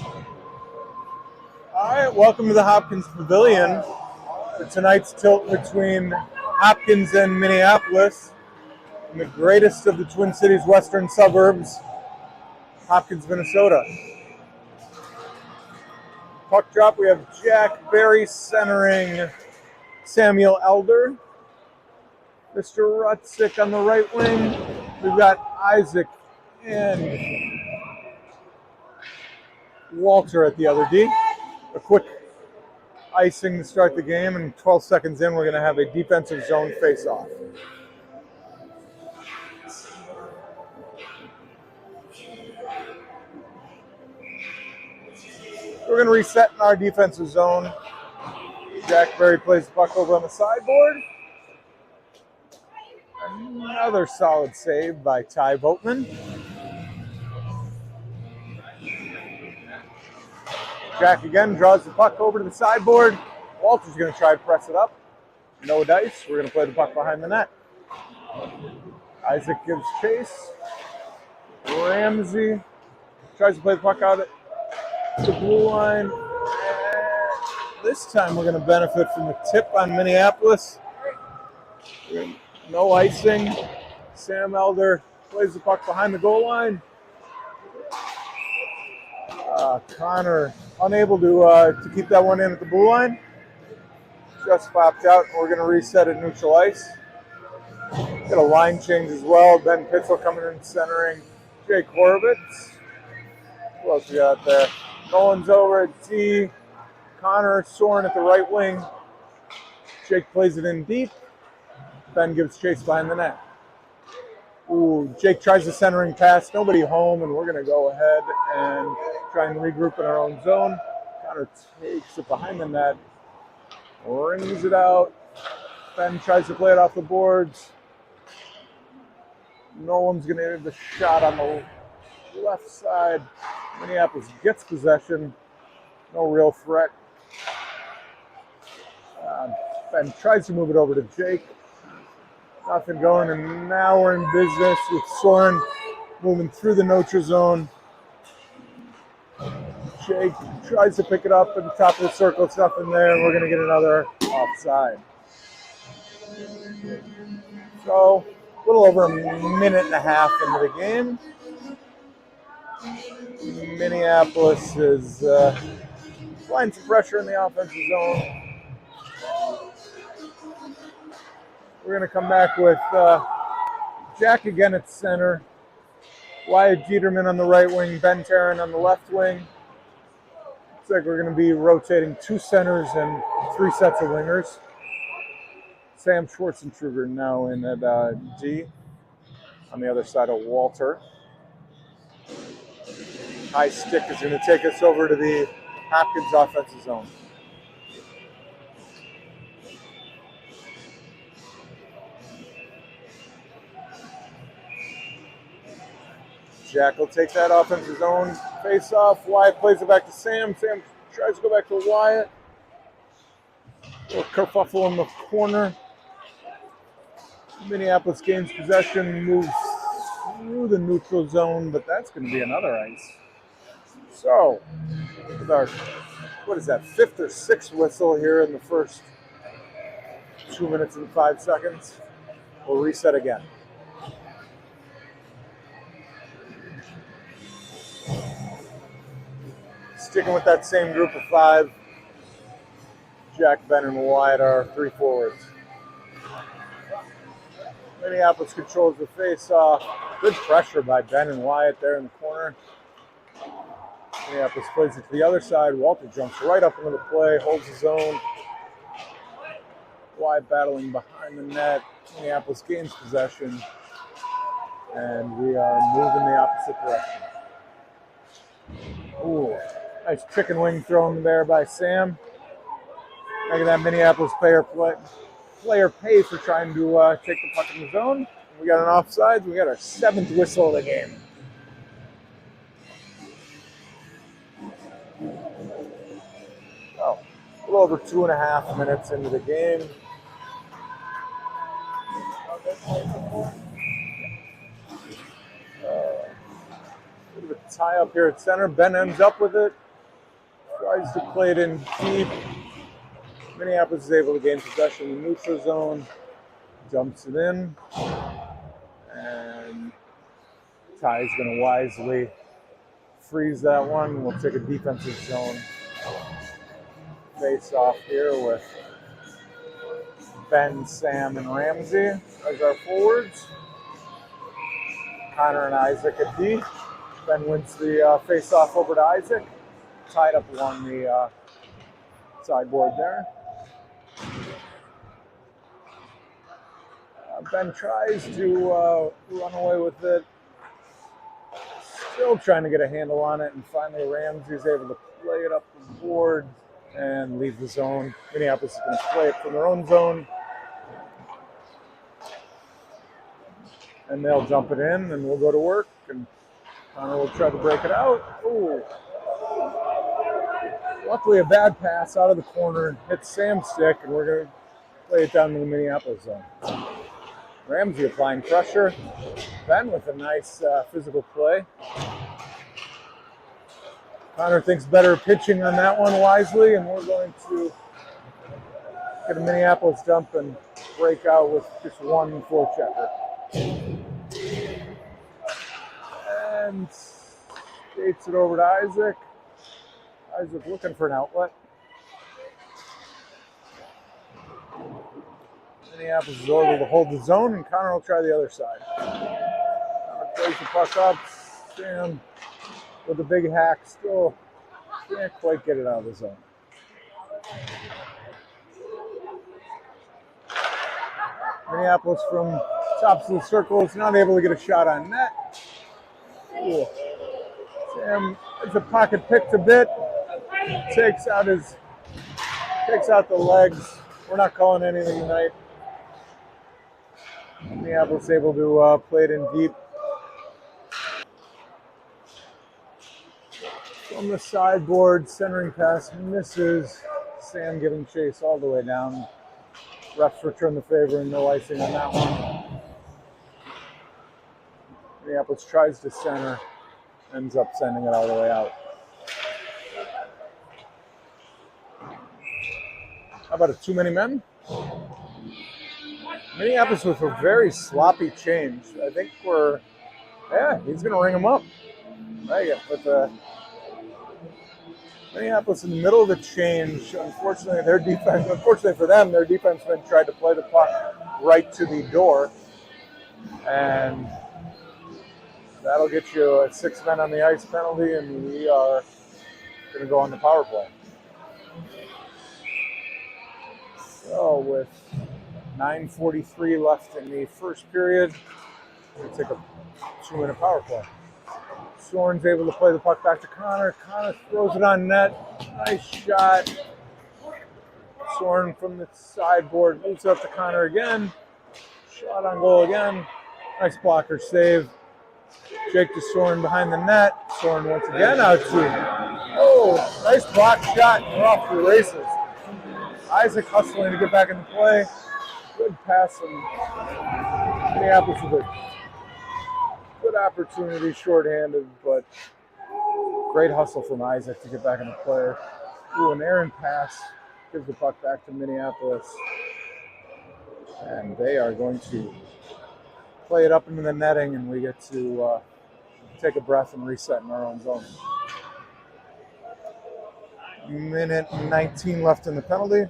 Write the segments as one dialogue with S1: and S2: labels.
S1: All right, welcome to the Hopkins Pavilion for tonight's tilt between Hopkins and Minneapolis in the greatest of the Twin Cities western suburbs, Hopkins, Minnesota. Puck drop, we have Jack Berry centering Samuel Elder. Mr. Rutzik on the right wing. We've got Isaac and Walter at the other D. A quick icing to start the game, and 12 seconds in, we're going to have a defensive zone face-off. We're going to reset in our defensive zone. Jack Berry plays the puck over on the sideboard. Another solid save by Ty Boatman. Jack again draws the puck over to the sideboard. Walter's going to try to press it up. No dice. We're going to play the puck behind the net. Isaac gives chase. Ramsey tries to play the puck out at the blue line. And this time we're going to benefit from the tip on Minneapolis. No icing. Sam Elder plays the puck behind the goal line. Connor unable to keep that one in at the blue line. Just popped out. We're going to reset at neutral ice. Got a line change as well. Ben Pitzel coming in centering Jake Horvitz. Who else we got there? Nolan's over at D. Connor Soren at the right wing. Jake plays it in deep. Ben gives chase behind the net. Ooh, Jake tries the centering pass. Nobody home, and we're going to go ahead and try and regroup in our own zone. Connor takes it behind the net. Rings it out. Ben tries to play it off the boards. Nolan's going to hit the shot on the left side. Minneapolis gets possession. No real threat. Ben tries to move it over to Jake. Nothing going, and now we're in business with Soren moving through the neutral zone. Jake tries to pick it up at the top of the circle. It's nothing there, and we're going to get another offside. So, a little over a minute and a half into the game. Minneapolis is applying some pressure in the offensive zone. We're going to come back with Jack again at center. Wyatt Jeterman on the right wing. Ben Tarrant on the left wing. Looks like we're going to be rotating 2 centers and 3 sets of wingers. Sam Schwartzentruger now in at D. On the other side of Walter. High stick is going to take us over to the Hopkins offensive zone. Jack will take that offensive zone face-off. Wyatt plays it back to Sam. Sam tries to go back to Wyatt. A little kerfuffle in the corner. Minneapolis gains possession, moves through the neutral zone, but that's going to be another ice. So, with our, 5th or 6th whistle here in the first 2 minutes and 5 seconds, we'll reset again. Sticking with that same group of 5, Jack, Ben, and Wyatt are 3 forwards. Minneapolis controls the face-off. Good pressure by Ben and Wyatt there in the corner. Minneapolis plays it to the other side. Walter jumps right up into the play, holds his own. Wyatt battling behind the net. Minneapolis gains possession. And we are moving the opposite direction. Ooh, nice chicken wing thrown there by Sam. Making that Minneapolis player pay for trying to take the puck in the zone. We got an offside. We got our 7th whistle of the game. Oh, a little over 2.5 minutes into the game. Bit of a tie up here at center. Ben ends up with it. Tries to play it in deep. Minneapolis is able to gain possession in the neutral zone. Dumps it in. And Ty's going to wisely freeze that one. We'll take a defensive zone face off here with Ben, Sam, and Ramsey as our forwards. Connor and Isaac at D. Ben wins the face off over to Isaac. Tied up along the sideboard there. Ben tries to run away with it. Still trying to get a handle on it, and finally Ramsey's able to play it up the board and leave the zone. Minneapolis is going to play it from their own zone. And they'll jump it in, and we'll go to work, and Connor will try to break it out. Ooh. Luckily, a bad pass out of the corner hits Sam's stick, and we're going to play it down to the Minneapolis zone. Ramsey applying pressure. Ben with a nice physical play. Connor thinks better pitching on that one wisely, and we're going to get a Minneapolis dump and break out with just one forechecker. And skates it over to Isaac. Isaac looking for an outlet. Minneapolis is able to hold the zone, and Connor will try the other side. Connor plays the puck up. Sam with a big hack still can't quite get it out of the zone. Minneapolis from tops of the circle is not able to get a shot on net. Ooh. Sam has the pocket picked a bit. Takes out the legs. We're not calling anything tonight. Minneapolis able to play it in deep. From the sideboard, centering pass misses. Sam giving chase all the way down. Refs return the favor and no icing on that one. Minneapolis tries to center, ends up sending it all the way out. How about a too many men? Minneapolis with a very sloppy change. I think he's going to ring them up. Right, with Minneapolis in the middle of the change. Unfortunately for them, their defensemen tried to play the puck right to the door. And that'll get you a 6 men on the ice penalty, and we are going to go on the power play. So with 9:43 left in the first period, we'll take a 2-minute power play. Soren's able to play the puck back to Connor. Connor throws it on net. Nice shot. Soren from the sideboard moves up to Connor again. Shot on goal again. Nice blocker save. Jake to Soren behind the net. Soren once again out to. Oh, nice block shot. We're off to the races. Isaac hustling to get back into play. Good pass from Minneapolis with a good opportunity, shorthanded, but great hustle from Isaac to get back into play. Ooh, an errant pass. Gives the puck back to Minneapolis. And they are going to play it up into the netting, and we get to take a breath and reset in our own zone. Minute 19 left in the penalty.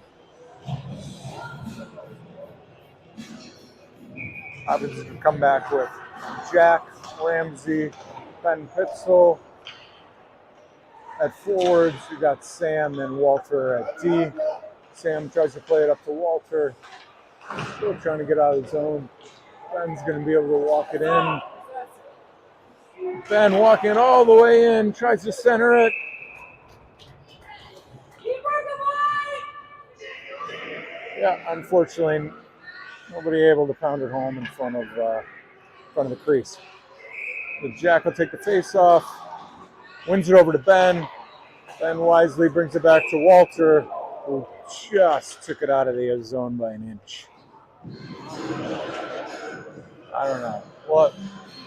S1: Hopkins can come back with Jack, Ramsey, Ben Pitzel. At forwards, you got Sam and Walter at D. Sam tries to play it up to Walter. Still trying to get out of the zone. Ben's going to be able to walk it in. Ben walking all the way in, tries to center it. Yeah, unfortunately, nobody able to pound it home in front of the crease. But Jack will take the face-off, wins it over to Ben. Ben wisely brings it back to Walter, who just took it out of the zone by an inch. I don't know. We'll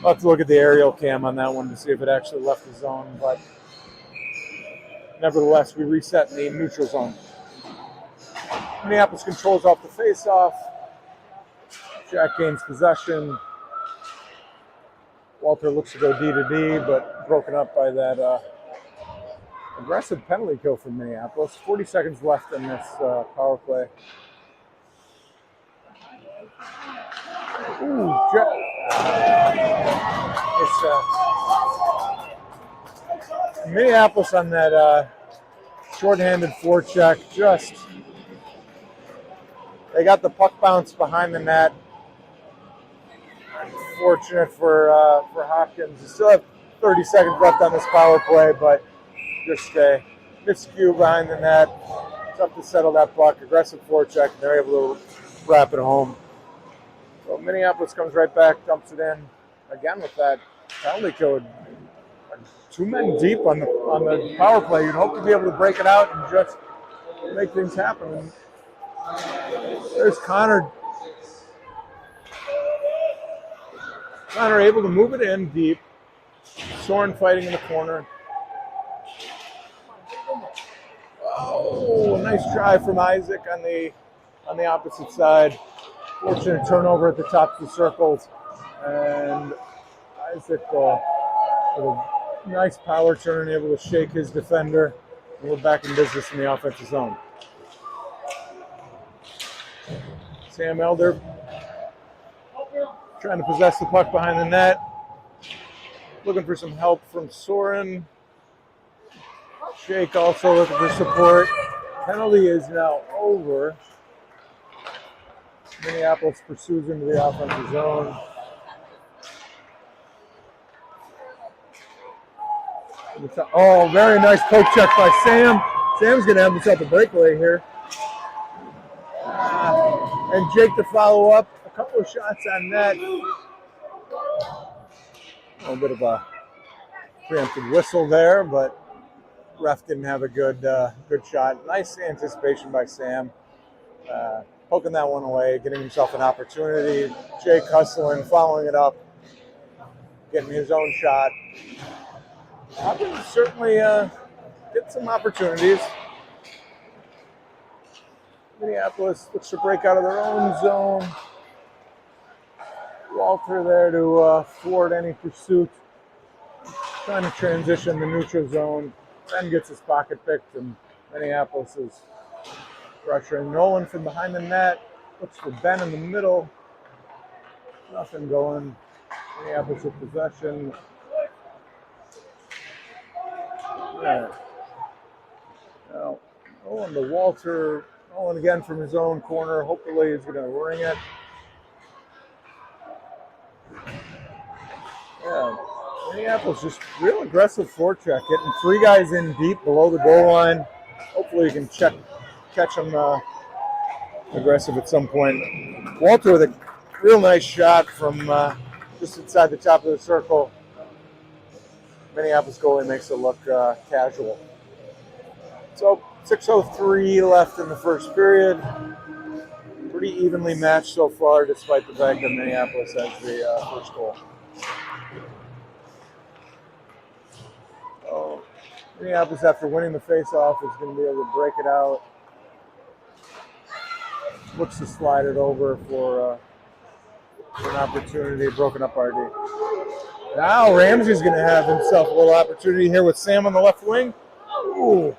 S1: have to look at the aerial cam on that one to see if it actually left the zone. But Nevertheless, we reset in the neutral zone. Minneapolis controls off the face-off. Jack gains possession. Walter looks to go D to D, but broken up by that aggressive penalty kill from Minneapolis. 40 seconds left in this power play. Ooh, Minneapolis on that shorthanded forecheck. They got the puck bounce behind the net. Unfortunate for Hopkins. You still have 30 seconds left on this power play, but just a miscue behind the net. Tough to settle that puck. Aggressive forecheck, and they're able to wrap it home. So Minneapolis comes right back, dumps it in again with that penalty kill. 2 men deep on the power play. You'd hope to be able to break it out and just make things happen. And there's Connor. Connor able to move it in deep. Soren fighting in the corner. Oh, nice try from Isaac on the opposite side. Fortunate turnover at the top of the circles. And Isaac with a nice power turn, able to shake his defender. And we're back in business in the offensive zone. Sam Elder trying to possess the puck behind the net. Looking for some help from Soren. Shake also looking for support. Penalty is now over. Minneapolis pursues into the offensive zone. Oh, very nice poke check by Sam. Sam's going to have himself a breakaway here. And Jake to follow up. A couple of shots on net. A little bit of a preemptive whistle there, but ref didn't have a good shot. Nice anticipation by Sam. Poking that one away, getting himself an opportunity. Jake hustling, following it up, getting his own shot. Hopkins certainly get some opportunities. Minneapolis looks to break out of their own zone. Walter there to thwart any pursuit. Trying to transition the neutral zone. Ben gets his pocket picked, and Minneapolis is pressuring. Nolan from behind the net. Looks for Ben in the middle. Nothing going. Minneapolis with possession. Yeah. Now, Nolan to Walter. Nolan again from his own corner. Hopefully he's going to ring it. Yeah. Minneapolis just real aggressive forecheck, getting 3 guys in deep below the goal line. Hopefully you can catch them aggressive at some point. Walter with a real nice shot from just inside the top of the circle. Minneapolis goalie makes it look casual. So 6:03 left in the first period. Pretty evenly matched so far, despite the fact that Minneapolis has the first goal. So Minneapolis, after winning the face-off, is going to be able to break it out. Looks to slide it over for an opportunity. Broken up RD. Now Ramsey's going to have himself a little opportunity here with Sam on the left wing. Ooh.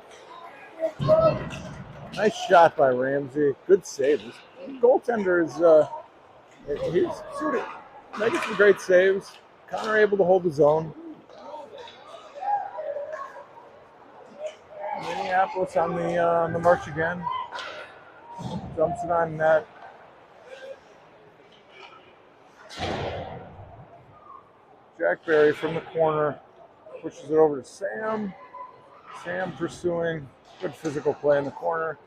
S1: Nice shot by Ramsey. Good save. This goaltender is he's making some great saves. Connor able to hold his own. Minneapolis on the march again. Dumps it on net. Jack Berry from the corner pushes it over to Sam. Sam pursuing. Good physical play in the corner.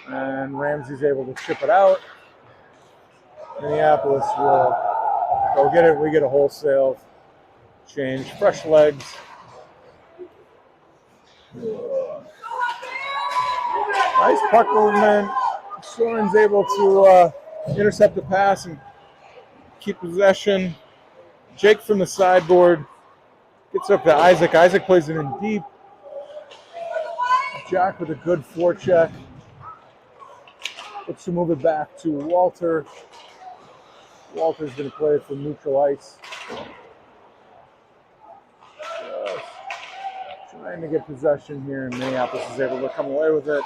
S1: And Ramsey's able to chip it out. Minneapolis will go get it. We get a wholesale change. Fresh legs. Nice puck movement. Soren's able to intercept the pass and keep possession. Jake from the sideboard gets up to Isaac. Isaac plays it in deep. Jack with a good forecheck. Looks to move it back to Walter. Walter's going to play it from neutral ice. Trying to get possession here, and Minneapolis is able to come away with it.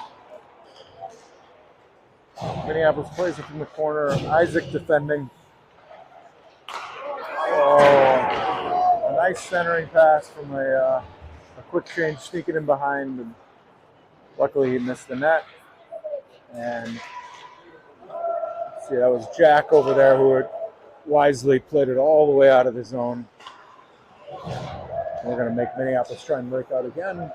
S1: Minneapolis plays it from the corner. Isaac defending. Oh, a nice centering pass from a quick change, sneaking in behind. And luckily, he missed the net. And see, that was Jack over there who had wisely played it all the way out of the zone. We're going to make Minneapolis try and break out again,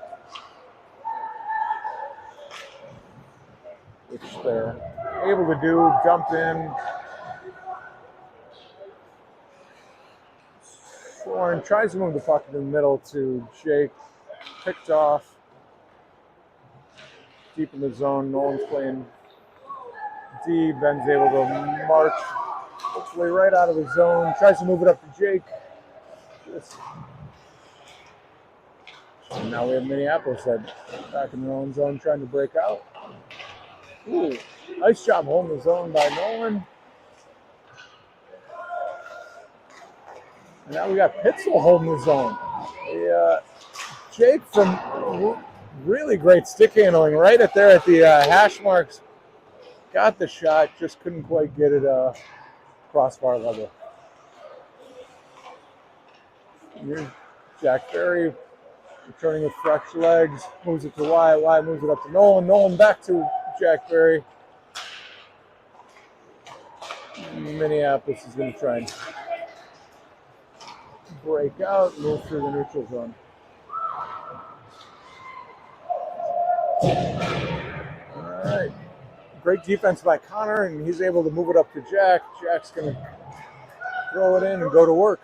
S1: which they're able to do. Jump in. Soren tries to move the puck in the middle to Jake. Picked off. Deep in the zone. Nolan's playing D. Ben's able to march hopefully right out of the zone. Tries to move it up to Jake. And now we have Minneapolis back in their own zone trying to break out. Ooh, nice job holding the zone by Nolan. And now we got Pitzel holding the zone. Jake from really great stick handling right at the hash marks. Got the shot, just couldn't quite get it crossbar level. Here's Jack Berry returning with fresh legs, moves it to Wyatt. Wyatt moves it up to Nolan. Nolan back to Jack Berry. Minneapolis is going to try and break out, move through the neutral zone. All right. Great defense by Connor, and he's able to move it up to Jack. Jack's going to throw it in and go to work.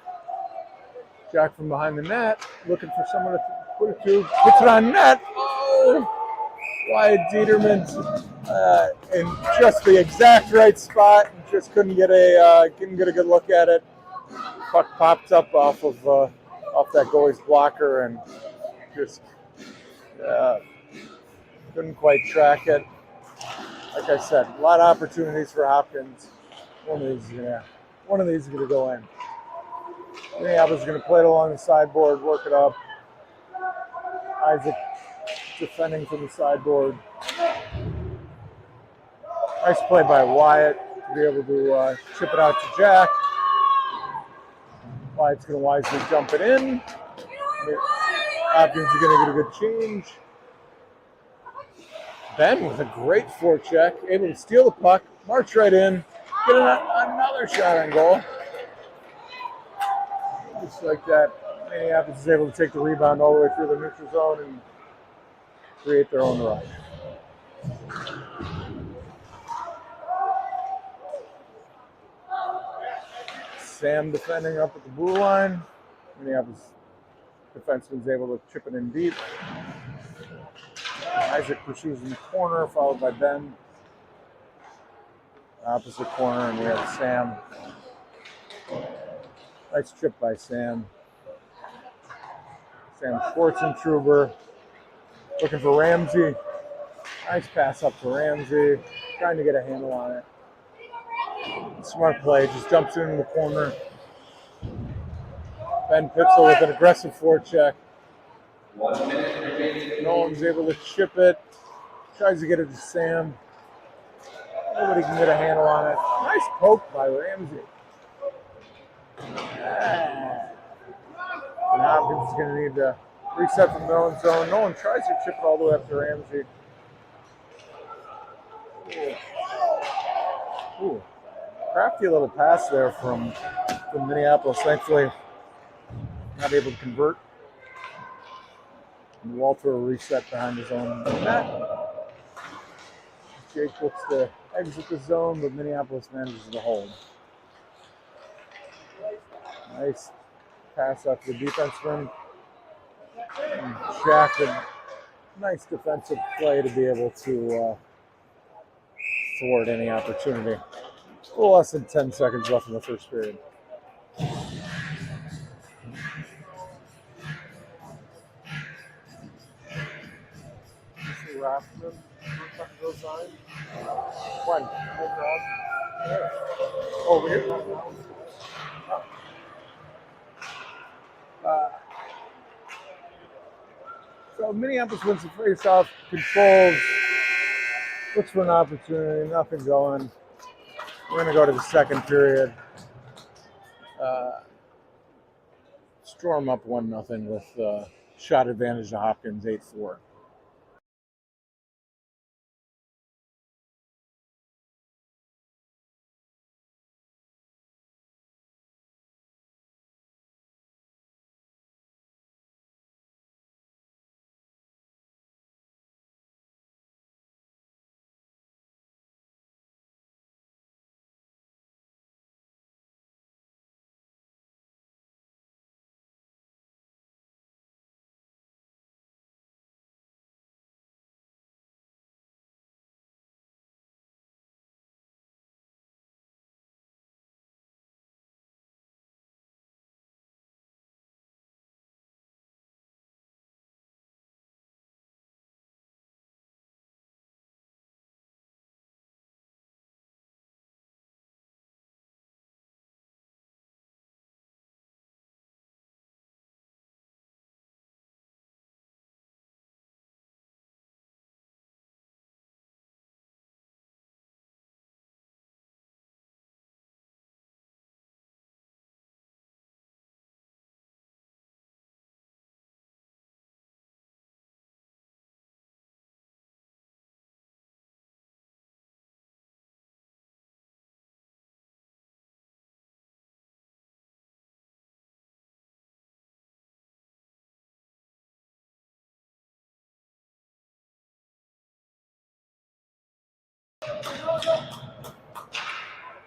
S1: Jack from behind the net, looking for someone to put it to. Puts it on net. Oh! Wyatt Dieterman in just the exact right spot. Just couldn't get a good look at it. Puck popped up off that goalie's blocker and just couldn't quite track it. Like I said, a lot of opportunities for Hopkins. One of these is gonna go in. Minneapolis is going to play it along the sideboard, work it up. Isaac defending from the sideboard. Nice play by Wyatt to be able to chip it out to Jack. Wyatt's going to wisely jump it in. Hopkins is going to get a good change. Ben with a great forecheck, able to steal the puck, march right in, get another shot on goal. Just like that, Minneapolis is able to take the rebound all the way through the neutral zone and create their own rush. Sam defending up at the blue line. Minneapolis defenseman's able to chip it in deep. Isaac pursues in the corner, followed by Ben. Opposite corner, and we have Sam. Nice chip by Sam. Sam Schwartzentruber looking for Ramsey. Nice pass up to Ramsey. Trying to get a handle on it. Smart play. Just jumps in the corner. Ben Pitzel with an aggressive forecheck.
S2: 1 minute remaining.
S1: Nolan's able to chip it. Tries to get it to Sam. Nobody can get a handle on it. Nice poke by Ramsey. And Hopkins is going to need to reset from their own zone. Nolan tries to chip it all the way up to Ramsey. Ooh. Crafty little pass there from Minneapolis. Thankfully, not able to convert. And Walter will reset behind his own net. Jake looks to exit the zone, but Minneapolis manages to hold. Nice pass up to the defenseman. And Jack, a nice defensive play to be able to thwart any opportunity. A little less than 10 seconds left in the first period.
S3: Afternoon. First time to go sign.
S1: When? Over here. So Minneapolis wins the face-off, controls, looks for an opportunity, nothing going. We're going to go to the second period. Storm up 1-0 with shot advantage to Hopkins, 8-4.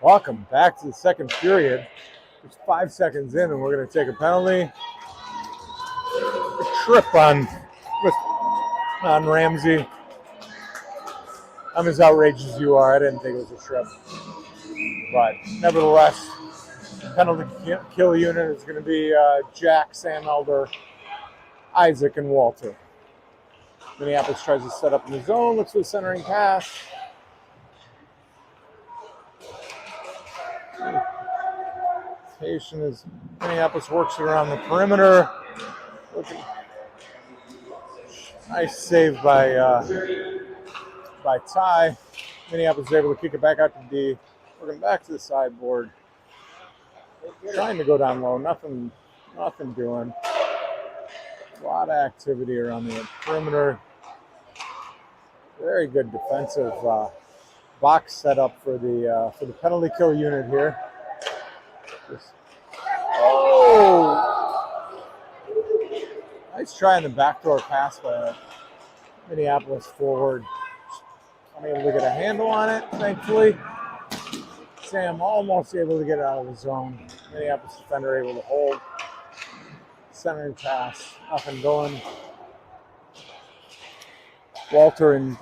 S1: Welcome back to the second period. It's 5 seconds in, and we're going to take a penalty. A trip on Ramsey. I'm as outraged as you are. I didn't think it was a trip. But nevertheless, penalty kill unit is going to be Jack, Sam Elder, Isaac, and Walter. Minneapolis tries to set up in the zone, looks for the centering pass. Patient as Minneapolis works it around the perimeter. Nice save by Ty. Minneapolis is able to kick it back out to D. Working back to the sideboard. Trying to go down low. Nothing doing. A lot of activity around the perimeter. Very good defensive box setup for the penalty kill unit here. Oh! Nice try on the backdoor pass by Minneapolis forward. Unable to get a handle on it, thankfully. Sam almost able to get out of the zone. Minneapolis defender able to hold. Centering pass, nothing going. Walter and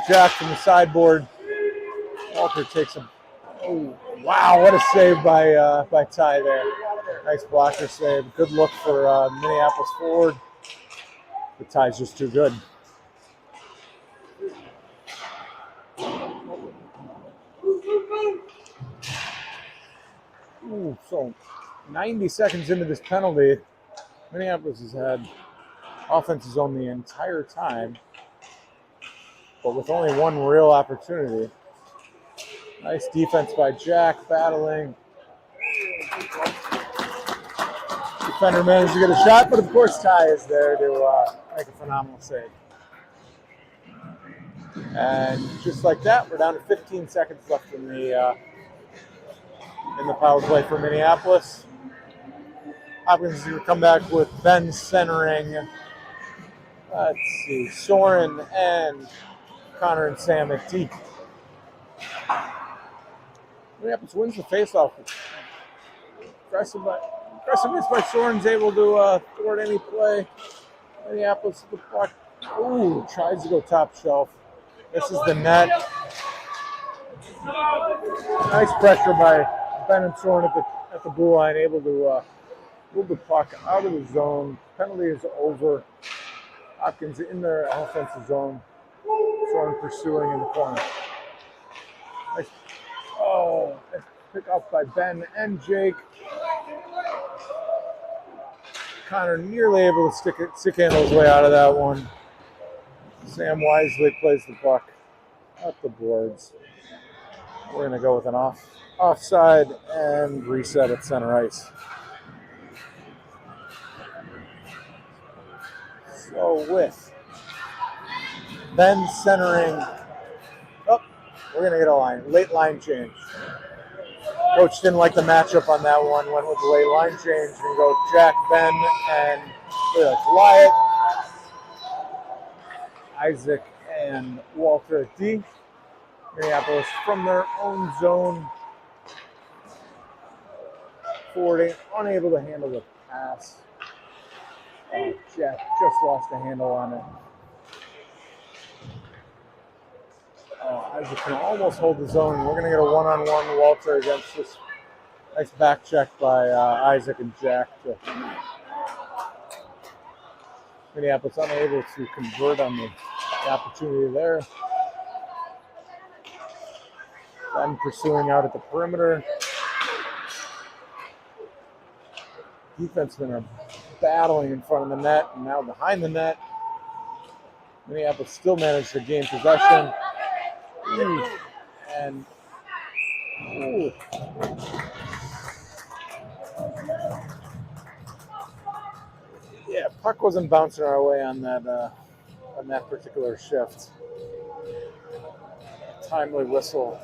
S1: Jack from the sideboard. Walter takes a. Oh, wow! What a save by Ty there. Nice blocker save. Good look for Minneapolis forward. The Ty's just too good. Ooh, so 90 seconds into this penalty, Minneapolis has had offensive zone the entire time, but with only one real opportunity. Nice defense by Jack, battling. Defender managed to get a shot, but of course Ty is there to make a phenomenal save. And just like that, we're down to 15 seconds left in the power play for Minneapolis. Hopkins is going to come back with Ben centering. Let's see, Soren and Connor and Sam at D. Minneapolis wins the faceoff. Aggressiveness by Soren's able to thwart any play. Minneapolis with the puck. Ooh, tries to go top shelf. This is the net. Nice pressure by Ben and Soren at the blue line, able to move the puck out of the zone. Penalty is over. Hopkins in their offensive zone. Thorne pursuing in the corner. Nice. Oh, nice pick up by Ben and Jake. Connor nearly able to stick handle his way out of that one. Sam wisely plays the puck up the boards. We're going to go with an offside and reset at center ice. So with Ben centering, we're going to get a late line change. Coach didn't like the matchup on that one, went with the late line change. We're going to go Jack, Ben, and Wyatt, Isaac, and Walter at D. Minneapolis from their own zone, forwarding, unable to handle the pass. Jack just lost a handle on it. Isaac can almost hold the zone. We're going to get a one-on-one Walter against this nice back check by Isaac and Jack. Minneapolis unable to convert on the opportunity there. Ben pursuing out at the perimeter. Defensemen are battling in front of the net and now behind the net. Minneapolis still managed to gain possession. And yeah, puck wasn't bouncing our way on that particular shift. Timely whistle.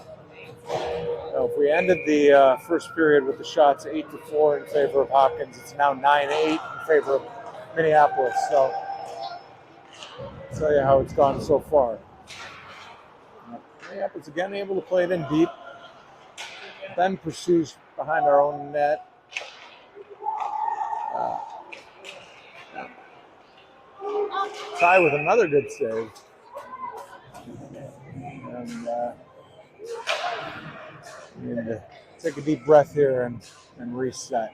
S1: Now, if we ended the first period with the shots 8-4 in favor of Hopkins, it's now 9-8 in favor of Minneapolis. So I'll tell you how it's gone so far. Minneapolis again able to play it in deep. Ben pursues behind our own net. Ty with another good save. And we need to take a deep breath here and reset.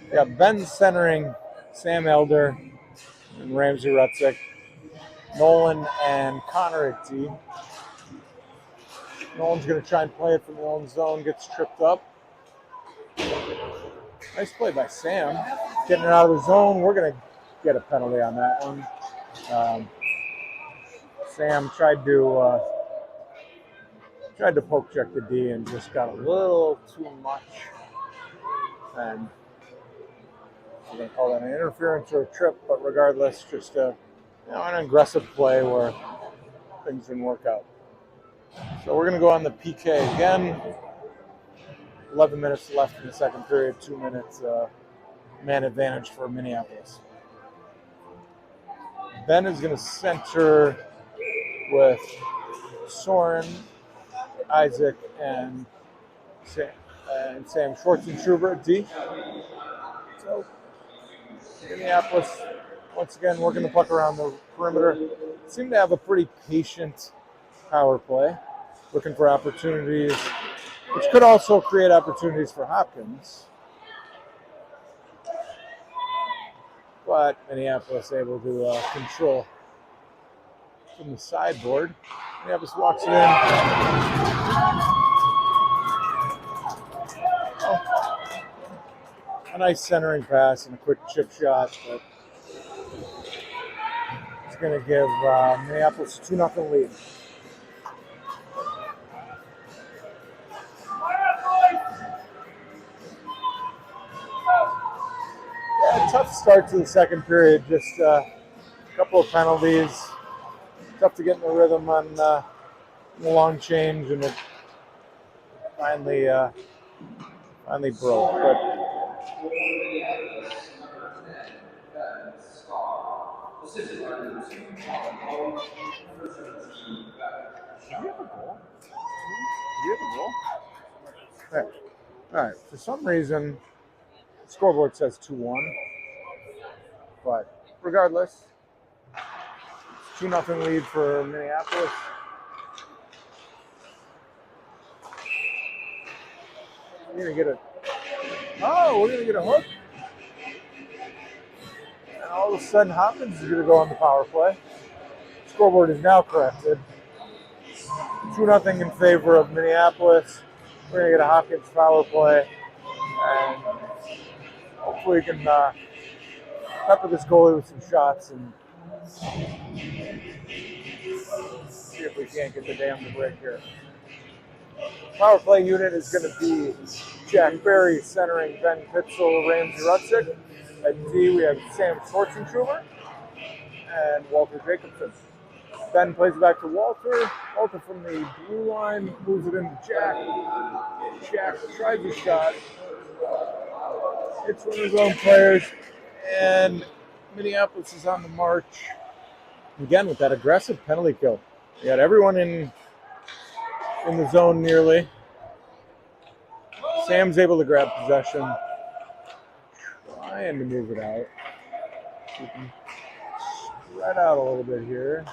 S1: We got Ben centering, Sam Elder and Ramsey Rutzik, Nolan and Connor at D. Nolan's going to try and play it from the own zone, gets tripped up. Nice play by Sam. Getting it out of the zone. We're going to get a penalty on that one. Sam tried to poke check the D and just got a little too much. And we're going to call that an interference or a trip, but regardless, just an aggressive play where things didn't work out. So we're going to go on the PK again. 11 minutes left in the second period, 2 minutes man advantage for Minneapolis. Ben is going to center with Soren, Isaac, and Sam Schwarzenschubert at D. So Minneapolis, once again, working the puck around the perimeter. Seem to have a pretty patient power play, looking for opportunities, which could also create opportunities for Hopkins. But Minneapolis able to control from the sideboard. Minneapolis walks it in. A nice centering pass and a quick chip shot, but it's going to give Minneapolis a 2-0 lead. Tough start to the second period, just a couple of penalties. Tough to get in the rhythm on the long change, and it finally broke. But did we have a goal? All right. For some reason, the scoreboard says 2-1. But regardless, 2-0 lead for Minneapolis. We're gonna get a hook. And all of a sudden, Hopkins is gonna go on the power play. Scoreboard is now corrected. 2-0 in favor of Minneapolis. We're going to get a Hopkins power play. And hopefully we can pepper this goalie with some shots and see if we can't get the dam to break here. Power play unit is going to be Jack Berry centering Ben Pitzel, Ramsey Rutzik. At D, we have Sam Schwartzentruber and Walter Jacobson. Ben plays it back to Walter. Walter from the blue line moves it into Jack. Jack tries a shot. It's one of his own players. And Minneapolis is on the march. Again, with that aggressive penalty kill. We got everyone in the zone nearly. Sam's able to grab possession. Trying to move it out. We can spread out a little bit here.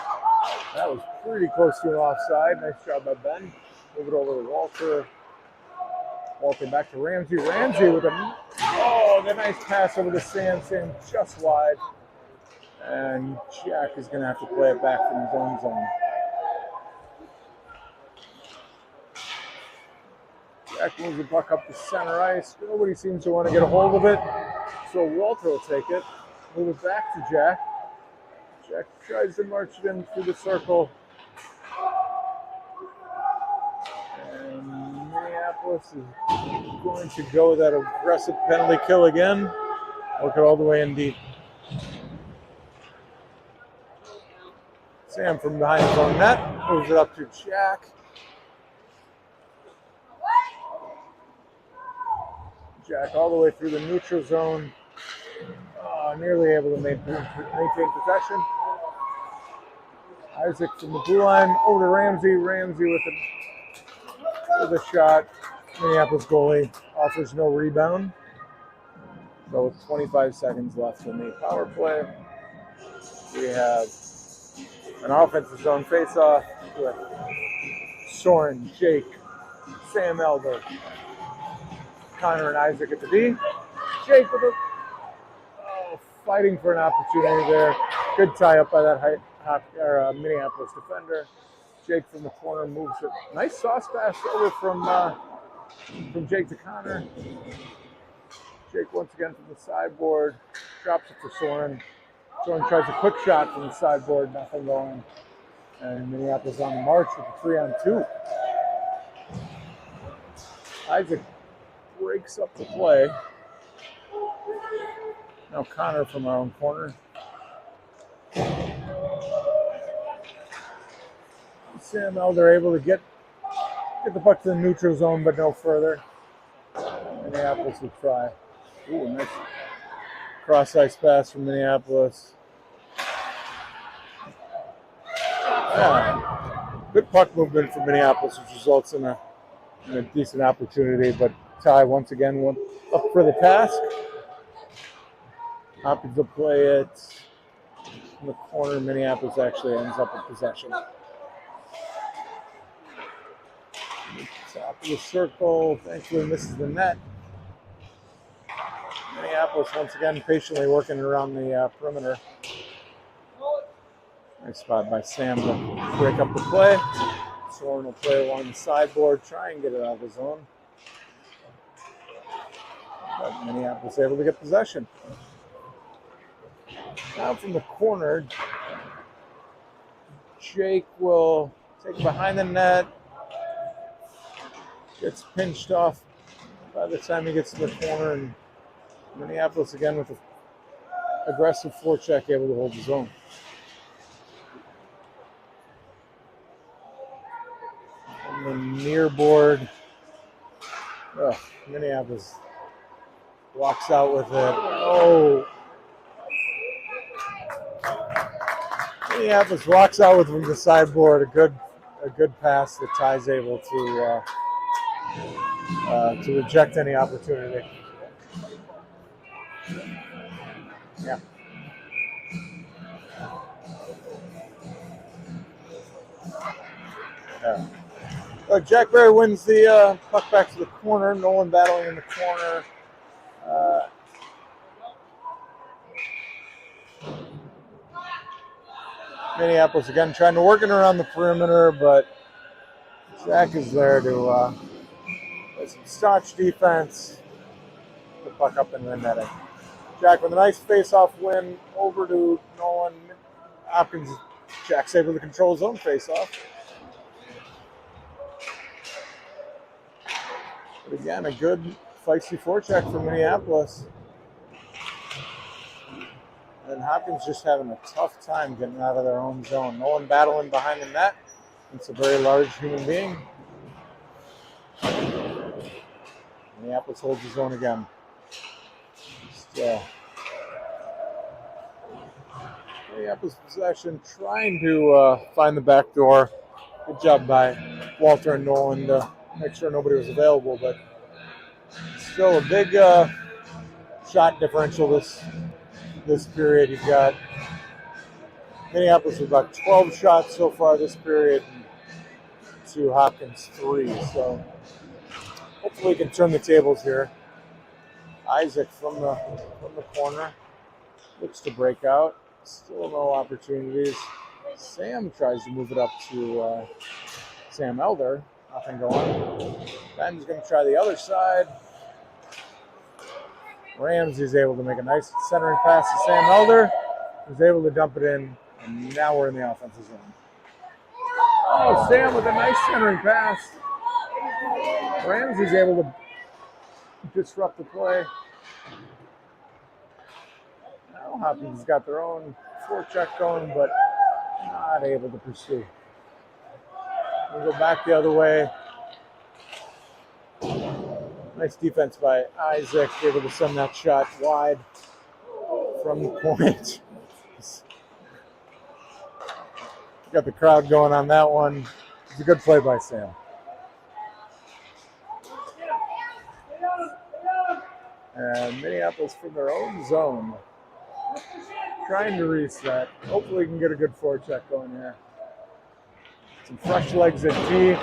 S1: That was pretty close to an offside. Nice job by Ben. Move it over to Walter. Walter back to Ramsey. Ramsey with a nice pass over to Sam. Sam just wide. And Jack is going to have to play it back from his own zone. Jack moves the puck up to center ice. Nobody seems to want to get a hold of it. So Walter will take it. Move it back to Jack. Jack tries to march it in through the circle. And Minneapolis is going to go with that aggressive penalty kill again. Work it all the way in deep. Sam from behind his own net moves it up to Jack. Jack all the way through the neutral zone. Nearly able to maintain possession. Isaac from the blue line over to Ramsey. Ramsey with a shot. Minneapolis goalie offers no rebound. So with 25 seconds left in the power play, we have an offensive zone face-off with Soren, Jake, Sam Elder, Connor, and Isaac at the D. Jake with fighting for an opportunity there. Good tie-up by that Minneapolis defender. Jake from the corner moves it. Nice sauce pass over from Jake to Connor. Jake once again from the sideboard. Drops it for Soren. Soren tries a quick shot from the sideboard. Nothing going. And Minneapolis on the march with a 3-on-2. Isaac breaks up the play. Now Connor from our own corner. Sam Elder able to get the puck to the neutral zone, but no further. Minneapolis will try. Ooh, nice cross-ice pass from Minneapolis. Yeah. Good puck movement from Minneapolis, which results in a decent opportunity, but Ty once again went up for the task. Hopkins will play it in the corner. Minneapolis actually ends up with possession. Top of the circle, thankfully misses the net. Minneapolis once again patiently working around the perimeter. Nice spot by Sam to break up the play. Soren will play along the sideboard, try and get it out of the zone. But Minneapolis able to get possession. Now from the corner, Jake will take behind the net. Gets pinched off by the time he gets to the corner, and Minneapolis again with an aggressive forecheck able to hold his own. On the near board, Minneapolis walks out with it. Minneapolis walks out with from the sideboard. A good pass that Ty's able to reject any opportunity. Yeah. Jack Berry wins the puck back to the corner. Nolan battling in the corner. Minneapolis again trying to work it around the perimeter, but Jack is there to play some staunch defense, the puck up in the netting. Jack with a nice face-off win over to Nolan. Hopkins, Jack's able to control his own face-off. But again, a good feisty forecheck from Minneapolis. And Hopkins just having a tough time getting out of their own zone. Nolan battling behind the net. It's a very large human being. Minneapolis holds his own again. Still. Minneapolis possession, trying to find the back door. Good job by Walter and Nolan to make sure nobody was available, but still a big shot differential this period. You've got Minneapolis with about 12 shots so far this period to Hopkins 3. So hopefully we can turn the tables here. Isaac from the corner looks to break out. Still no opportunities. Sam tries to move it up to Sam Elder. Nothing going. Ben's going to try the other side. Ramsey's able to make a nice centering pass to Sam Elder. He's able to dump it in, and now we're in the offensive zone. Oh, Sam with a nice centering pass. Ramsey's able to disrupt the play. Now Hopkins has got their own forecheck going, but not able to pursue. We'll go back the other way. Nice defense by Isaac, able to send that shot wide from the point. Got the crowd going on that one. It's a good play by Sam. And Minneapolis from their own zone, trying to reset. Hopefully we can get a good forecheck going here. Some fresh legs at D.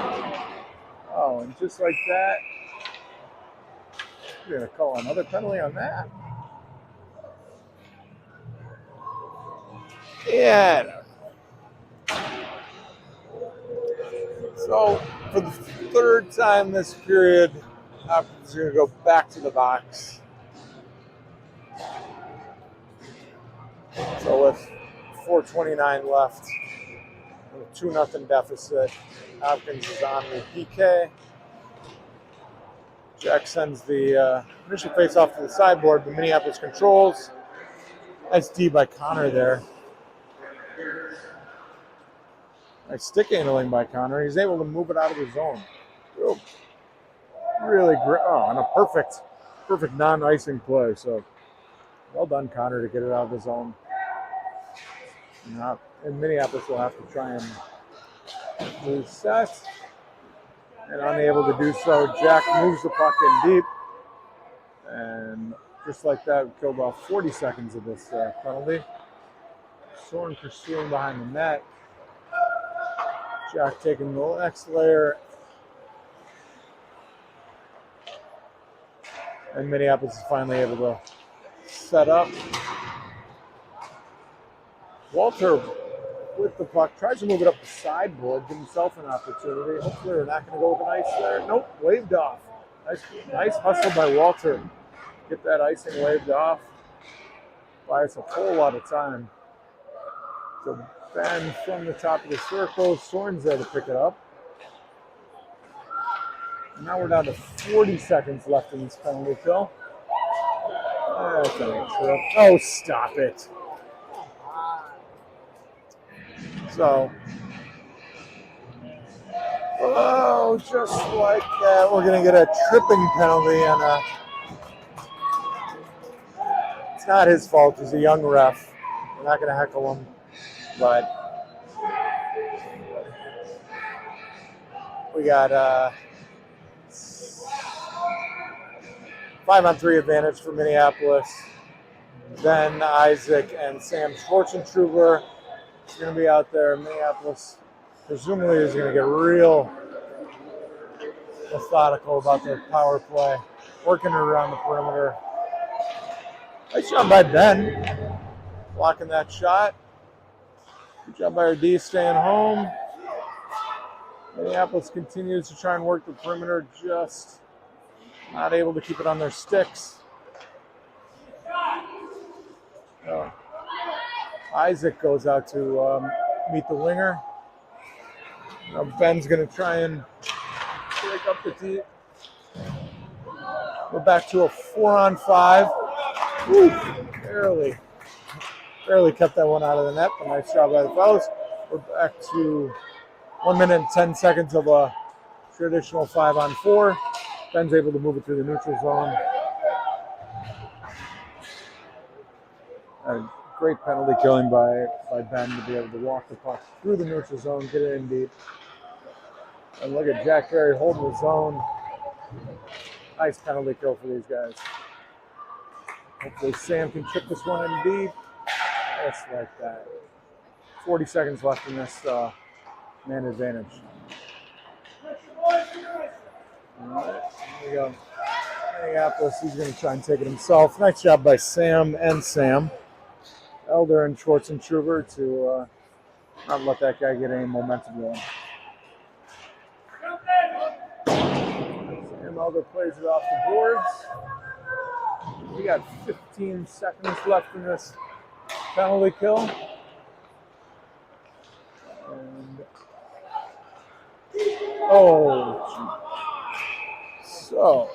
S1: Oh, and just like that, we're going to call another penalty on that. Yeah. So, for the third time this period, Hopkins is going to go back to the box. So with 4:29 left, with a 2-0 deficit, Hopkins is on the PK. Jack sends the initial face-off to the sideboard, but Minneapolis controls. Nice D by Connor there. Nice stick handling by Connor. He's able to move it out of the zone. Real, really great. Oh, and a perfect non-icing play. So well done, Connor, to get it out of the zone. And Minneapolis will have to try and reset. And unable to do so, Jack moves the puck in deep. And just like that, we killed off 40 seconds of this penalty. Soren pursuing behind the net. Jack taking the next layer. And Minneapolis is finally able to set up. Walter with the puck tries to move it up the sideboard, give himself an opportunity. Hopefully they're not going to go with an ice there. Nope, waved off. Nice hustle by Walter. Get that icing waved off. Buys a whole lot of time. So Ben from the top of the circle. Soren's there to pick it up. And now we're down to 40 seconds left in this penalty kill. That's a trip. Oh, stop it. So, oh, just like that, we're going to get a tripping penalty. And it's not his fault. He's a young ref. We're not going to heckle him. But we got 5-on-3 advantage for Minneapolis. Ben, Isaac, and Sam Schwartzentruber is going to be out there. Minneapolis presumably is going to get real methodical about their power play, working around the perimeter. Nice job by Ben, blocking that shot. Good job by our D staying home. Minneapolis continues to try and work the perimeter, just not able to keep it on their sticks. Isaac goes out to meet the winger. Now Ben's going to try and break up the tee. We're back to a 4-on-5. Woo, barely kept that one out of the net, but nice job by the fellas. We're back to 1 minute and 10 seconds of a traditional 5-on-4. Ben's able to move it through the neutral zone. A great penalty killing by Ben to be able to walk the puck through the neutral zone, get it in deep. And look at Jack Berry holding the zone. Nice penalty kill for these guys. Hopefully Sam can chip this one in deep. Just like that. 40 seconds left in this man advantage. All right, here we go. Minneapolis, he's going to try and take it himself. Nice job by Sam and Sam. Elder and Schwartz and Truber to not let that guy get any momentum going. Sam Elder plays it off the boards. We got 15 seconds left in this penalty kill. And so,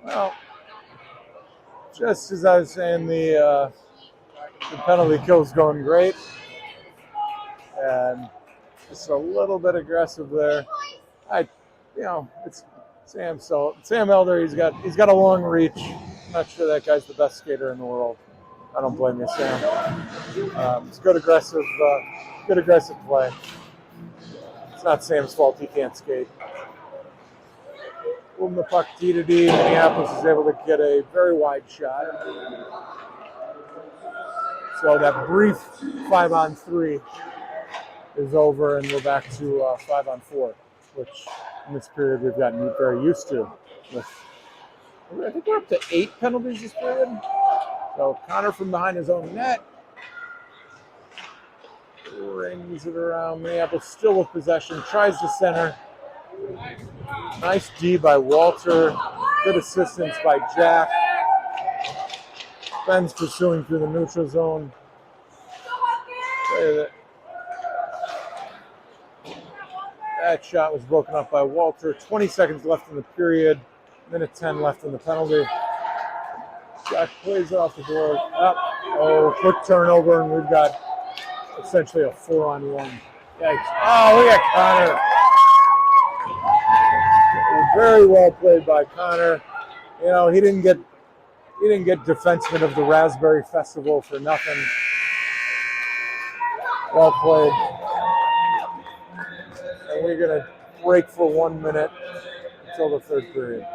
S1: well, just as I was saying, the penalty kill's going great, and just a little bit aggressive there. It's Sam Elder. He's got a long reach. I'm not sure that guy's the best skater in the world. I don't blame you, Sam. It's good aggressive play. It's not Sam's fault he can't skate. Moving the puck D to D. Minneapolis is able to get a very wide shot. So that brief 5-on-3 is over, and we're back to 5-on-4, which in this period we've gotten very used to. I think we're up to 8 penalties this period. So Connor from behind his own net rings it around. Minneapolis still with possession, tries to center. Nice D by Walter. Good assistance by Jack. Ben's pursuing through the neutral zone. That shot was broken up by Walter. 20 seconds left in the period. Minute 10 left in the penalty. Jack plays off the board. Quick turnover, and we've got essentially a 4-on-1. Yikes. Oh, look at Connor. Very well played by Connor. You know, he didn't get Defenseman of the Raspberry Festival for nothing. Well played. And we're going to break for 1 minute until the third period.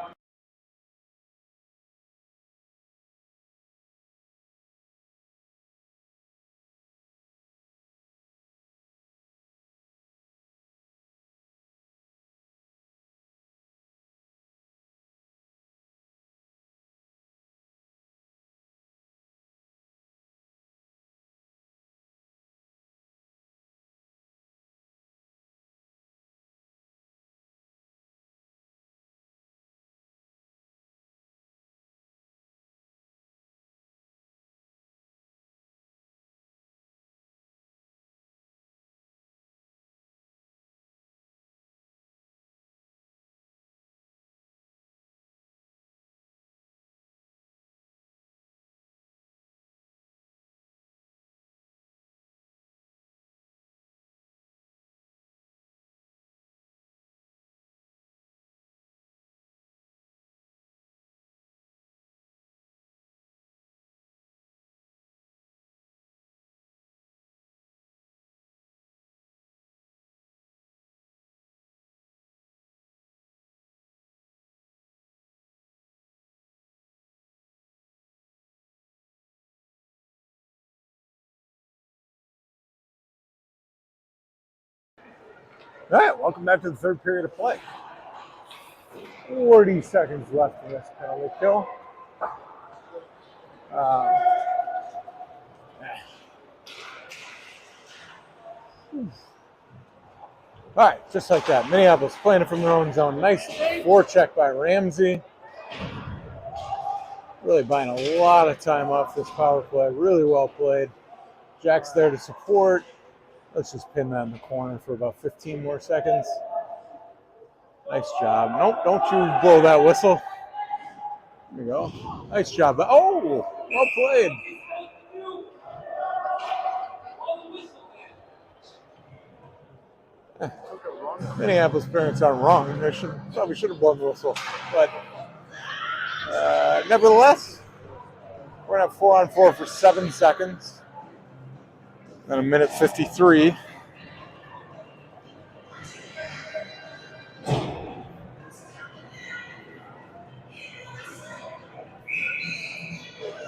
S1: All right, welcome back to the third period of play. 40 seconds left in this penalty kill. All right, just like that. Minneapolis playing it from their own zone. Nice forecheck by Ramsey. Really buying a lot of time off this power play. Really well played. Jack's there to support. Let's just pin that in the corner for about 15 more seconds. Nice job. Nope, don't you blow that whistle. There you go. Nice job. Oh, well played. Minneapolis parents aren't wrong. They probably should have blown the whistle. But nevertheless, we're going to have 4-on-4 for 7 seconds. Then a minute 53.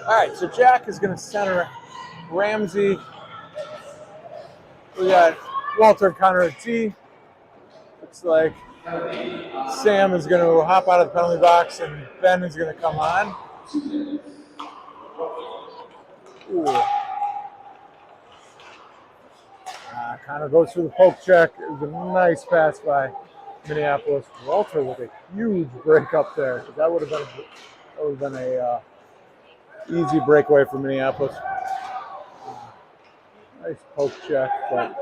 S1: All right, so Jack is going to center Ramsey. We got Walter and Connor at T. Looks like Sam is going to hop out of the penalty box and Ben is going to come on. Ooh. Connor goes through the poke check. It was a nice pass by Minneapolis. Walter with a huge break up there. That would have been a easy breakaway for Minneapolis. Nice poke check, but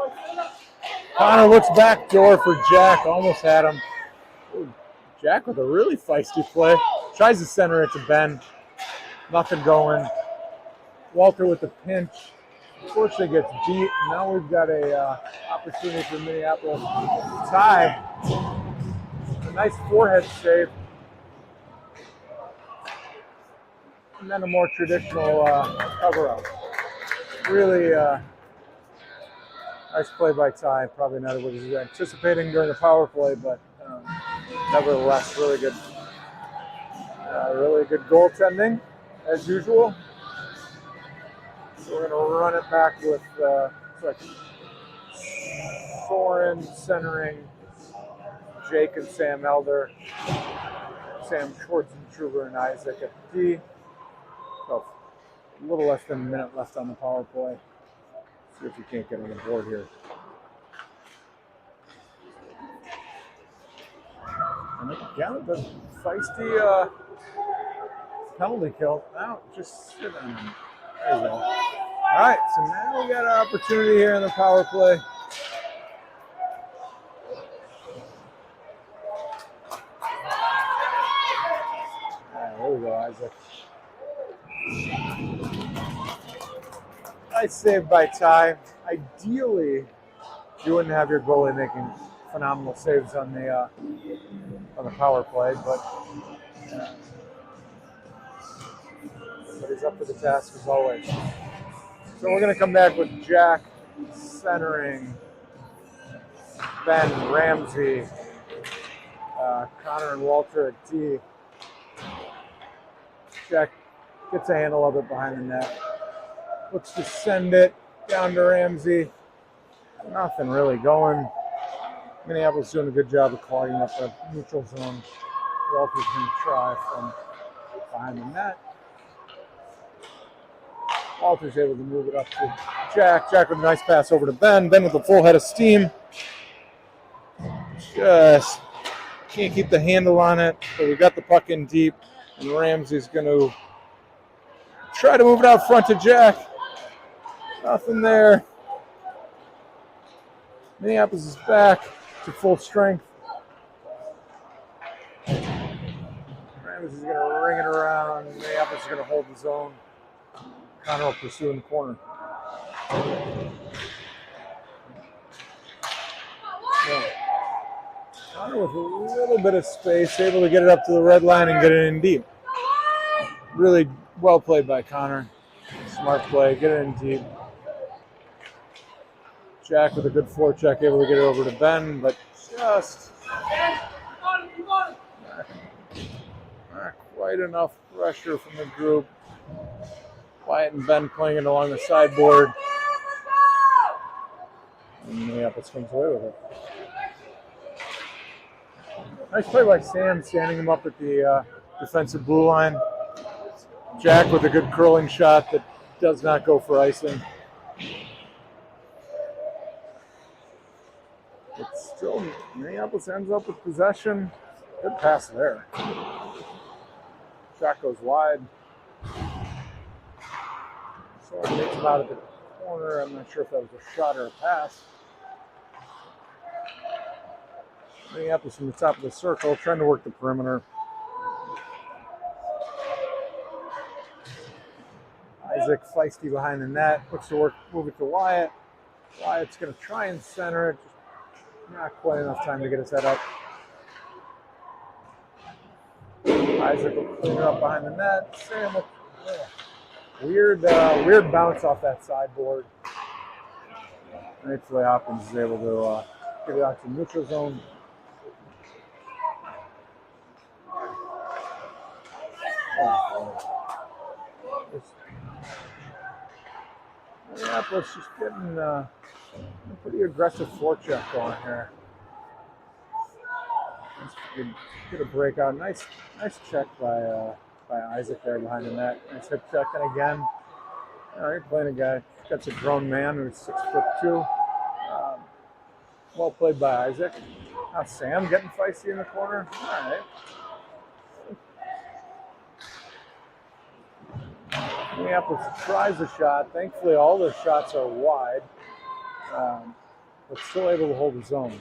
S1: Connor looks back door for Jack. Almost had him. Ooh, Jack with a really feisty play. Tries to center it to Ben. Nothing going. Walter with the pinch. Unfortunately gets beat. Now we've got a opportunity for Minneapolis to tie. A nice forehead save. And then a more traditional cover-up. Really nice play by Ty. Probably not what he was anticipating during the power play, but nevertheless, really good goaltending as usual. So we're going to run it back with Soren centering Jake and Sam Elder, Sam Schwartzentruber and Isaac at D. So a little less than a minute left on the power play. See if we can't get on the board here. And again, the feisty penalty kill. Now just sit on him. There you go. All right, so now we got our opportunity here in the power play. There we go, Isaac. Nice save by Ty. Ideally, you wouldn't have your goalie making phenomenal saves on the power play, but he's up to the task as always. So we're going to come back with Jack centering Ben, Ramsey, Connor and Walter at D. Jack gets a handle of it behind the net. Looks to send it down to Ramsey. Nothing really going. Minneapolis doing a good job of clogging up the neutral zone. Walter's going to try from behind the net. Walter's able to move it up to Jack. Jack with a nice pass over to Ben. Ben with a full head of steam. Just can't keep the handle on it. But we got the puck in deep. And Ramsey's going to try to move it out front to Jack. Nothing there. Minneapolis is back to full strength. Ramsey's going to ring it around. Minneapolis is going to hold the zone. Connor will pursue in the corner. So, Connor with a little bit of space, able to get it up to the red line and get it in deep. Really well played by Connor. Smart play, get it in deep. Jack with a good forecheck, able to get it over to Ben, but just not quite enough pressure from the group. Wyatt and Ben playing it along the sideboard. And Minneapolis comes away with it. Nice play by Sam, standing him up at the defensive blue line. Jack with a good curling shot that does not go for icing. But still, Minneapolis ends up with possession. Good pass there. Shot goes wide. So it takes him out of the corner. I'm not sure if that was a shot or a pass. Minneapolis from the top of the circle, trying to work the perimeter. Isaac feisty behind the net, looks to work, move it to Wyatt. Wyatt's going to try and center it. Just not quite enough time to get his head up. Isaac will clean her up behind the net. Sam, weird bounce off that sideboard. Thankfully, Hopkins is able to get it out to neutral zone. Minneapolis just getting a pretty aggressive forecheck going here. Get a breakout. Nice check by Isaac there behind the net. Nice hip check, and again, you're playing a guy. That's a grown man who's 6'2". Well played by Isaac. Now Sam getting feisty in the corner. All right. Minneapolis tries a shot. Thankfully, all their shots are wide, but still able to hold his own.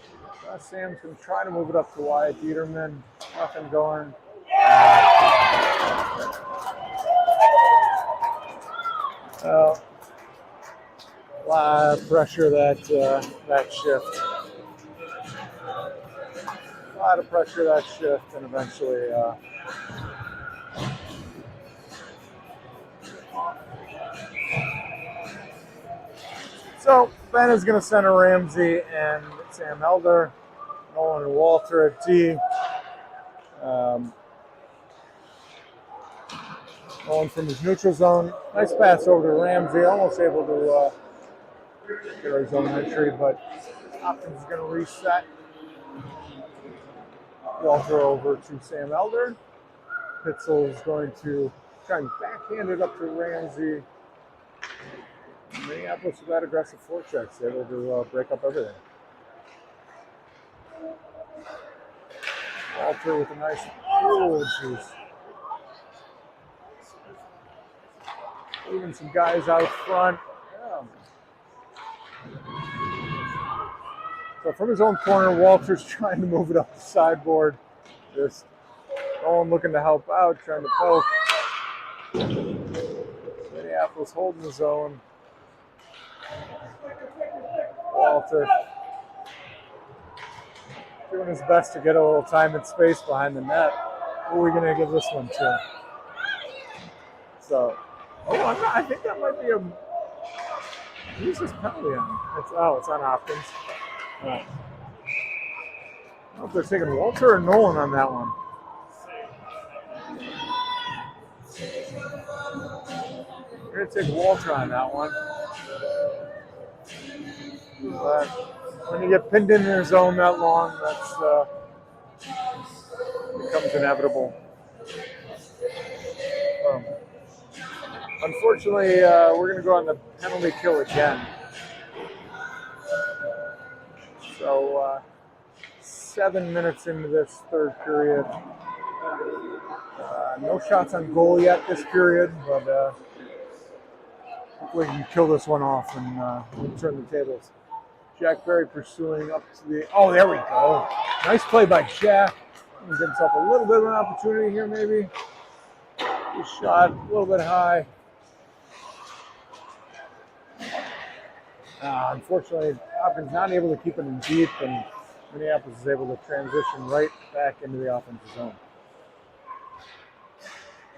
S1: Sam's going to try to move it up to Wyatt Dieterman. Nothing going. A lot of pressure that shift. A lot of pressure that shift, and eventually. So Ben is going to center Ramsey and Sam Elder, Nolan and Walter at D. Nolan from his neutral zone. Nice pass over to Ramsey, almost able to get his own entry, but Hopkins is going to reset. Walter over to Sam Elder. Pitzel is going to try and backhand it up to Ramsey. Minneapolis with that aggressive forechecks, able to break up everything. Walter with a nice, oh jeez. Even some guys out front. Yeah. So from his own corner, Walter's trying to move it up the sideboard. Just Nolan looking to help out, trying to poke. Minneapolis holding his own. Walter doing his best to get a little time and space behind the net. Who are we going to give this one to? So, I think that might be who's this penalty on? It's on Hopkins. I don't know if they're taking Walter or Nolan on that one. We're going to take Walter on that one. But when you get pinned in their zone that long, that's becomes inevitable. Unfortunately, we're going to go on the penalty kill again. So 7 minutes into this third period. No shots on goal yet this period, but hopefully we can kill this one off and turn the tables. Jack Berry pursuing up to the... Oh, there we go. Nice play by Jack. Give himself a little bit of an opportunity here, maybe. He shot a little bit high. Unfortunately, Hopkins not able to keep it in deep, and Minneapolis is able to transition right back into the offensive zone.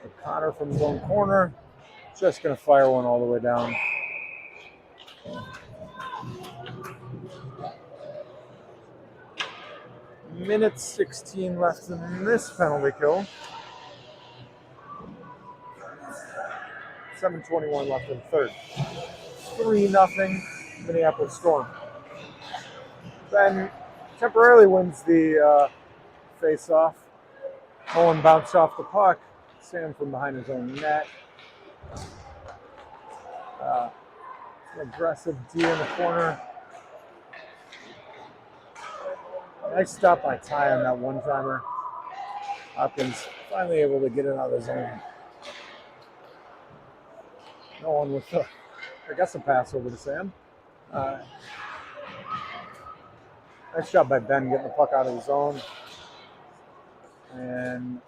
S1: So Connor from his own corner, just going to fire one all the way down. Minute 16 left in this penalty kill. 7:21 left in third. 3-0 Minneapolis Storm. Ben temporarily wins the face-off. Nolan bounced off the puck. Sam from behind his own net. An aggressive D in the corner. Nice stop by Ty on that one-timer. Hopkins finally able to get it out of his zone. No one with the, I guess, a pass over to Sam. Nice job by Ben getting the puck out of his zone. And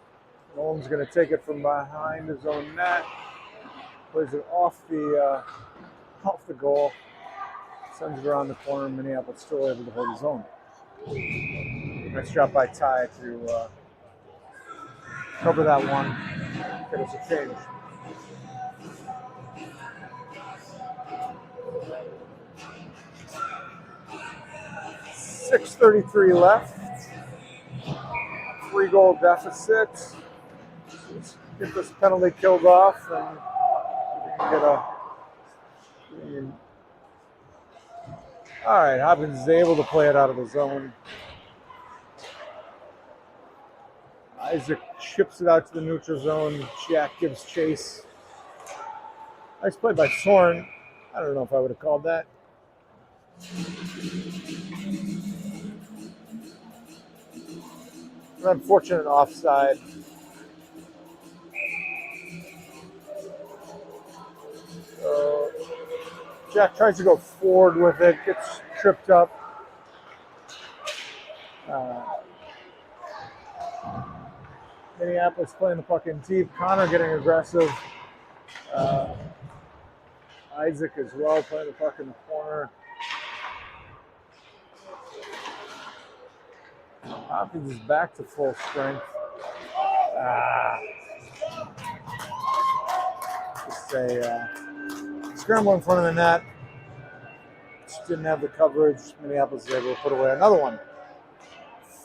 S1: Nolan's going to take it from behind his own net. Plays it off the goal. Sends it around the corner. Minneapolis still able to hold his own. Nice job by Ty to cover that one. Get us a change. .6:33 left. 3-goal deficit. Let's get this penalty killed off and we can get a. All right, Hopkins is able to play it out of the zone. Isaac chips it out to the neutral zone. Jack gives chase. Nice play by Soren. I don't know if I would have called that. An unfortunate offside. Jack tries to go forward with it, gets tripped up. Minneapolis playing the puck in deep. Connor getting aggressive. Isaac as well playing the puck in the corner. Hopkins is back to full strength. Just a scramble in front of the net. Just didn't have the coverage. Minneapolis is able to put away another one.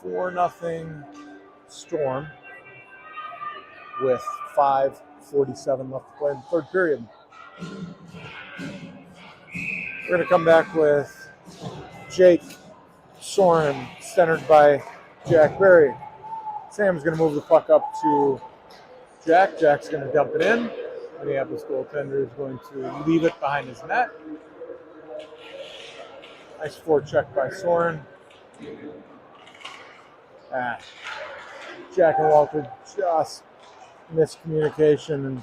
S1: 4-0 Storm with 5:47 left to play in the third period. We're going to come back with Jake Soren, centered by Jack Berry. Sam's going to move the puck up to Jack. Jack's going to dump it in. Minneapolis goaltender is going to leave it behind his net. Nice forecheck by Soren. Jack and Walter just miscommunication, and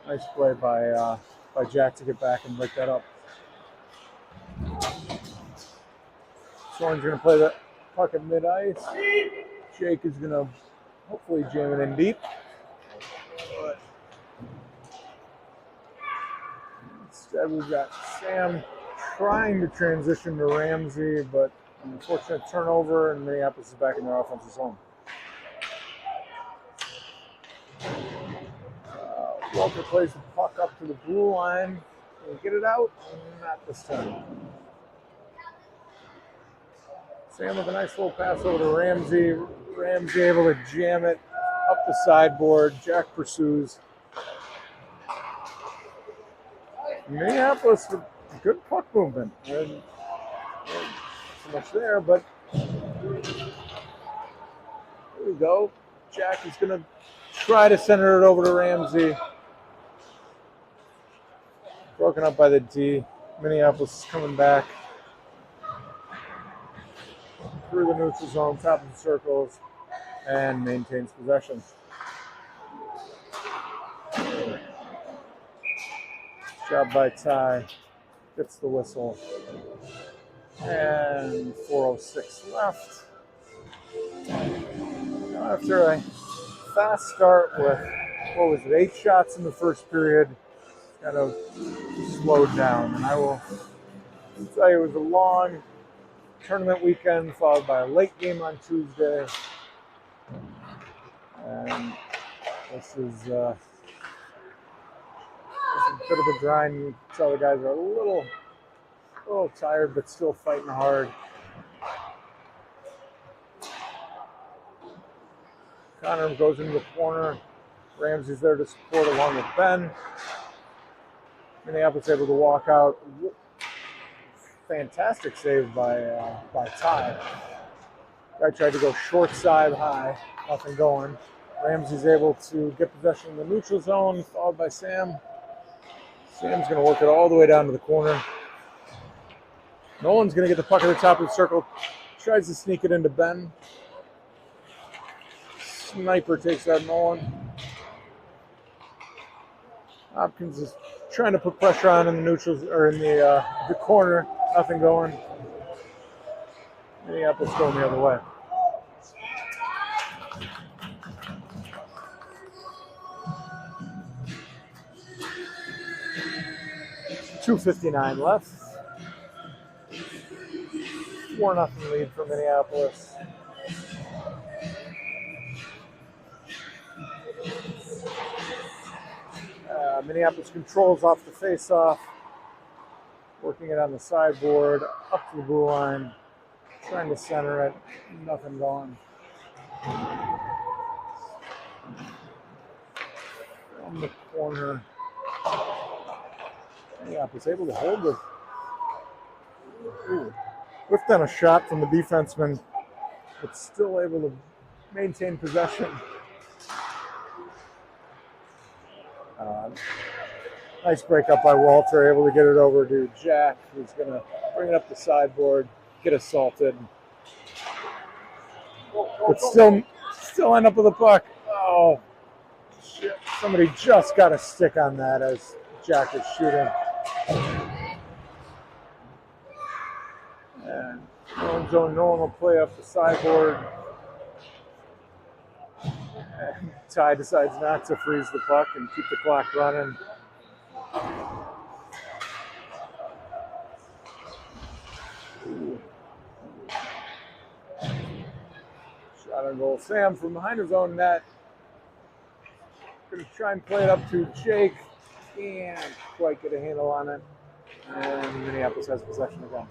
S1: nice play by Jack to get back and break that up. Soren's going to play the puck at mid-ice. Jake is going to hopefully jam it in deep. But instead, we've got Sam trying to transition to Ramsey, but an unfortunate turnover, and Minneapolis is back in their offensive zone. Walter plays the puck up to the blue line. Can he get it out? Not this time. Sam with a nice little pass over to Ramsey. Ramsey able to jam it up the sideboard. Jack pursues. Minneapolis with good puck movement. And not so much there, but there we go. Jack is going to try to center it over to Ramsey. Broken up by the D. Minneapolis is coming back through the neutral zone, top of the circles, and maintains possession. Job by Ty. Gets the whistle. And 4:06 left. After a fast start with, 8 shots in the first period, kind of slowed down. And I will tell you, it was a long tournament weekend followed by a late game on Tuesday. And this is a bit of a grind. You can tell the guys are a little tired, but still fighting hard. Connor goes into the corner. Ramsey's there to support along with Ben. Minneapolis able to walk out. Fantastic save by Ty. Guy tried to go short side high, nothing going. Ramsey's able to get possession in the neutral zone, followed by Sam. Sam's going to work it all the way down to the corner. Nolan's going to get the puck at the top of the circle. Tries to sneak it into Ben. Sniper takes out Nolan. Hopkins is trying to put pressure on in the neutrals or in the corner. Nothing going. Minneapolis going the other way. .2:59 left. 4-0 lead for Minneapolis. Minneapolis controls off the face-off, working it on the sideboard, up to the blue line, trying to center it, nothing going. From the corner, Minneapolis able to hold it. Whiffed on a shot from the defenseman, but still able to maintain possession. Nice breakup by Walter, able to get it over to Jack, who's going to bring it up the sideboard, get assaulted. But still end up with the puck. Oh, shit. Somebody just got a stick on that as Jack is shooting. And Nolan will play up the sideboard. And Ty decides not to freeze the puck and keep the clock running. Shot on goal. Sam from behind his own net. Going to try and play it up to Jake. Can't quite get a handle on it. And Minneapolis has possession again.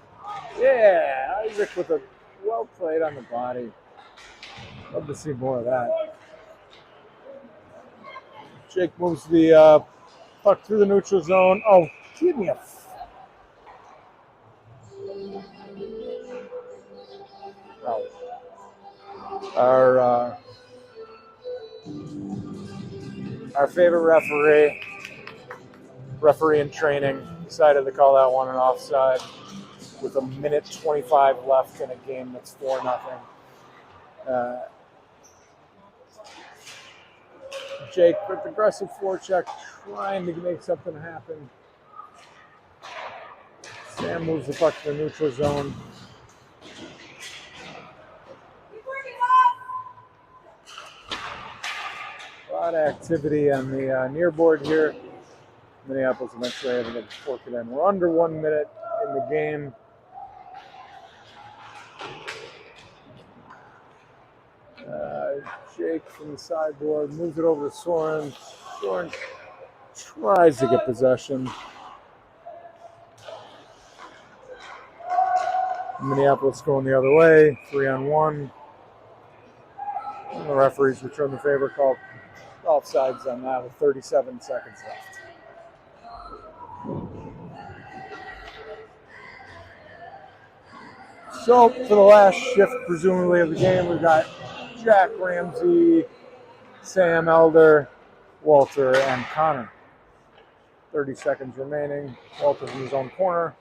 S1: Yeah, Isaac with a well played on the body. Love to see more of that. Jake moves the puck through the neutral zone. Oh, give me a. Oh. Our favorite referee in training, decided to call that one an offside with 1:25 left in a game that's 4-0. Jake with aggressive forecheck, trying to make something happen. Sam moves the puck to the neutral zone. A lot of activity on the near board here. Minneapolis eventually able to fork it in. We're under 1 minute in the game. Jake from the sideboard moves it over to Soren. Soren tries to get possession. Minneapolis going the other way, 3-on-1. And the referees return the favor, called offsides on that with 37 seconds left. So for the last shift, presumably, of the game, we've got Jack Ramsey, Sam Elder, Walter, and Connor. 30 seconds remaining. Walter's in his own corner.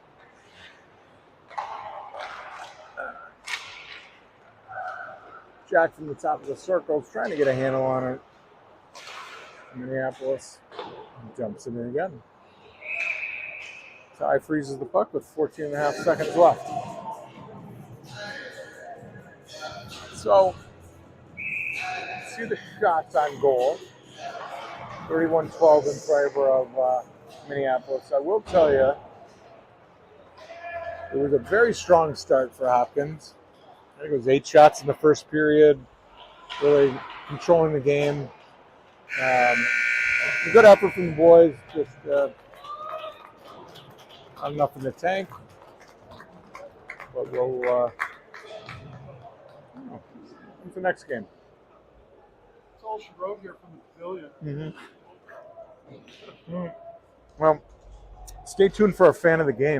S1: Jack from the top of the circle is trying to get a handle on it. Minneapolis jumps it in again. Ty freezes the puck with 14.5 seconds left. So, see the shots on goal. 31-12 in favor of Minneapolis. I will tell you, it was a very strong start for Hopkins. I think it was 8 shots in the first period, really controlling the game. A good effort from the boys, just not enough in the tank. But we'll when's the next game?
S3: That's all she wrote here from the pavilion.
S1: Well, stay tuned for a fan of the game.